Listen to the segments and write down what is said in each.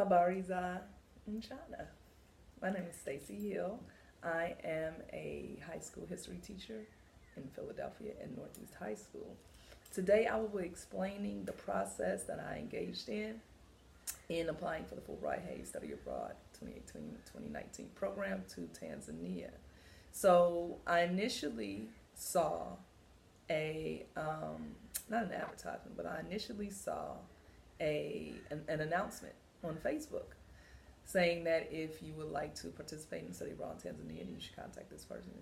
Habari za mchana. My name is Stacy Hill. I am a high school history teacher in Philadelphia at Northeast High School. Today I will be explaining the process that I engaged in applying for the Fulbright Hayes Study Abroad 2018-2019 program to Tanzania. So I initially saw not an advertisement, but I initially saw an announcement on Facebook saying that if you would like to participate in study abroad in Tanzania, you should contact this person.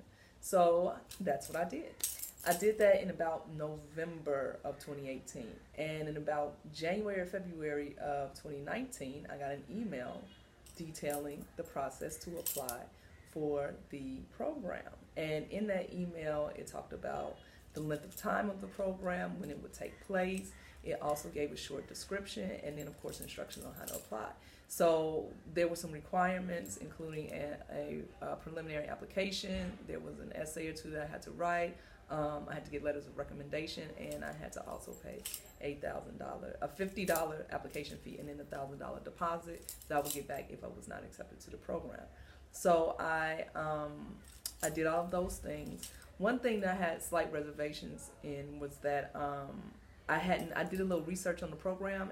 So that's what I did. I did that in about November of 2018. And in about January or February of 2019, I got an email detailing the process to apply for the program. And in that email, it talked about the length of time of the program, when it would take place. It also gave a short description and then, of course, instructions on how to apply. So there were some requirements, including a preliminary application. There was an essay or two that I had to write. I had to get letters of recommendation, and I had to also pay a $50 application fee, and then a $1,000 deposit that I would get back if I was not accepted to the program. So I did all of those things. One thing that I had slight reservations in was that I did a little research on the program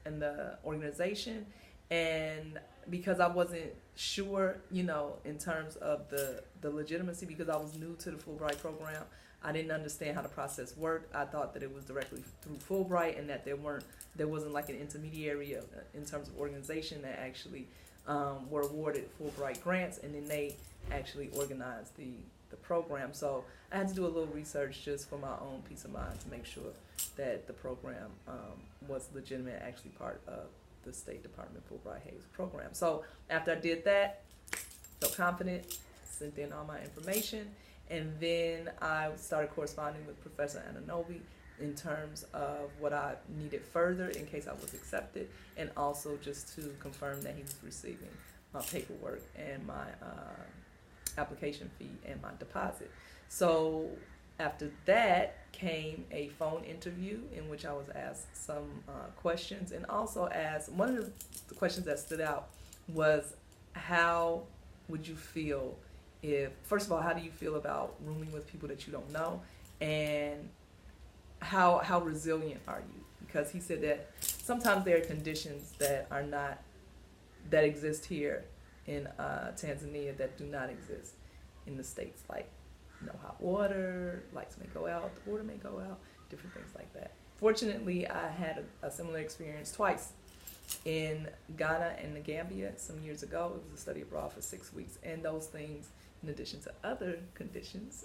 and the organization, and because I wasn't sure, in terms of the legitimacy, because I was new to the Fulbright program, I didn't understand how the process worked. I thought that it was directly through Fulbright and that there wasn't like an intermediary in terms of organization that actually were awarded Fulbright grants, and then they actually organized the program. So I had to do a little research just for my own peace of mind to make sure that the program was legitimate, actually part of the State Department Fulbright Hayes program. So after I did that, felt confident, sent in all my information, and then I started corresponding with Professor Ananobi in terms of what I needed further in case I was accepted, and also just to confirm that he was receiving my paperwork and my application fee and my deposit. So after that came a phone interview in which I was asked some questions, and also asked, one of the questions that stood out was, how would you feel first of all, how do you feel about rooming with people that you don't know, and how resilient are you? Because he said that sometimes there are conditions that exist here in Tanzania that do not exist in the States, like no hot water, lights may go out, the water may go out, different things like that. Fortunately, I had a similar experience twice in Ghana and the Gambia some years ago. It was a study abroad for 6 weeks, and those things, in addition to other conditions,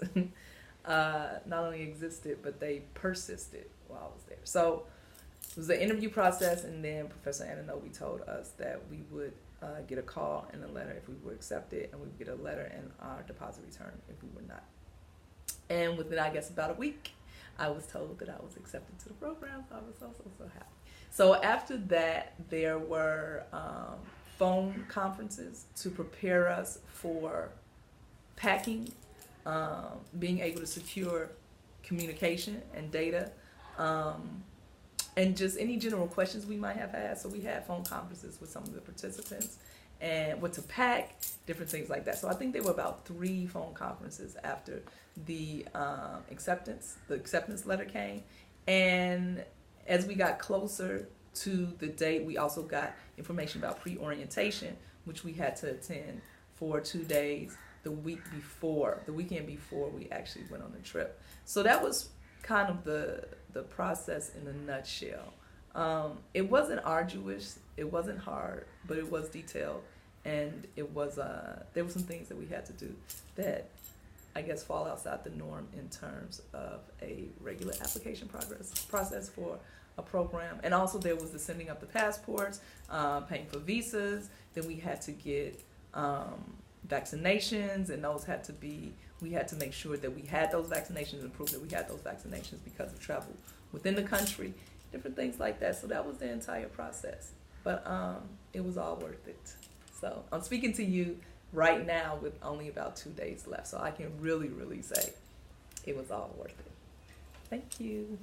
not only existed, but they persisted while I was there. So it was the interview process, and then Professor Ananobi told us that we would get a call and a letter if we were accepted, and we would get a letter and our deposit returned if we were not. And within, I guess, about a week, I was told that I was accepted to the program, so I was so happy. So after that, there were phone conferences to prepare us for packing, being able to secure communication and data, and just any general questions we might have had. So we had phone conferences with some of the participants and what to pack, different things like that. So I think there were about 3 phone conferences after the acceptance letter came. And as we got closer to the date, we also got information about pre-orientation, which we had to attend for 2 days the weekend before we actually went on the trip. So that was kind of the process in a nutshell. It wasn't arduous, it wasn't hard, but it was detailed, and it was there were some things that we had to do that I guess fall outside the norm in terms of a regular application process for a program. And also there was the sending up the passports, paying for visas. Then we had to get vaccinations, and we had to make sure that we had those vaccinations and prove that we had those vaccinations because of travel within the country, different things like that. So that was the entire process, but it was all worth it. So I'm speaking to you right now with only about 2 days left, so I can really say it was all worth it. Thank you.